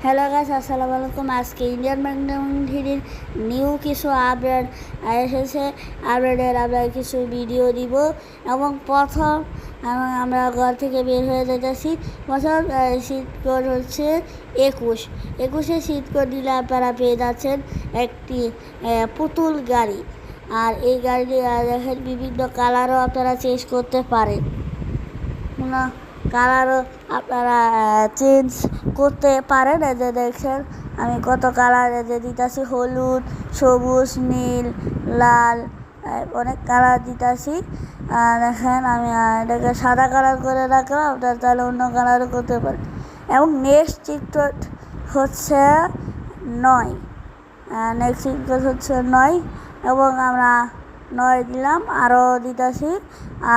Hello guys, আসসালামু আলাইকুম। আজকে ইন্ডিয়ান ম্যাগনেটির নিউ কিছু আপডেট এসেছে। আপডেটের আমরা কিছু ভিডিও দিব এবং প্রথম আমরা ঘর থেকে বের হয়ে যেতেছি। প্রথম শীত কোড হচ্ছে 21 শীত কোড দিলে আপনারা পেয়ে যাচ্ছেন একটি পুতুল গাড়ি। আর এই গাড়িটি দেখেন বিভিন্ন কালারও আপনারা চেঞ্জ করতে পারেন। কালারও আপনারা চেঞ্জ করতে পারেন। এই যে দেখছেন আমি কত কালার যে দিতেছি, হলুদ, সবুজ, নীল, লাল, অনেক কালার দিতেছি। দেখেন আমি এটাকে সাদা কালার করে রাখলাম, আপনার তাহলে অন্য কালারও করতে পারেন। এবং নেক্সট চিত্র হচ্ছে 9, নেক্সট চিত্র হচ্ছে 9 এবং আমরা 9 দিলাম, আরও দিতেছি।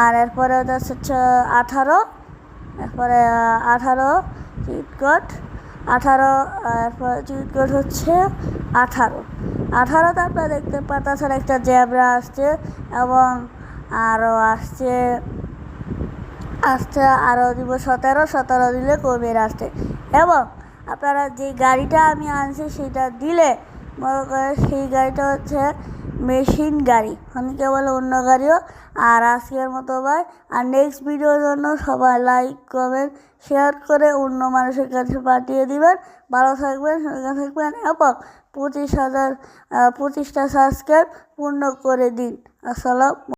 আর এরপরে হচ্ছে 18, এরপরে 18 চিট কোড 18, এরপর চিট কোড হচ্ছে 18তে আপনারা দেখতে পাচ্ছেন একটা জেব্রা আসছে এবং আরও আসছে আরও দিব 17 দিলে কবির আসছে। এবং আপনারা যে গাড়িটা আমি আনছি সেটা দিলে মনে করেন সেই গাড়িটা হচ্ছে মেশিন গাড়ি, অনেকে বলে অন্য গাড়িও। আর আজকের মতো ভাই, আর নেক্সট ভিডিওর জন্য সবাই লাইক কমেন্ট শেয়ার করে অন্য মানুষের কাছে পাঠিয়ে দিবেন। ভালো থাকবেন, সুস্থ থাকবেন এবং 25টা সাবস্ক্রাইব পূর্ণ করে দিন। আসসালাম।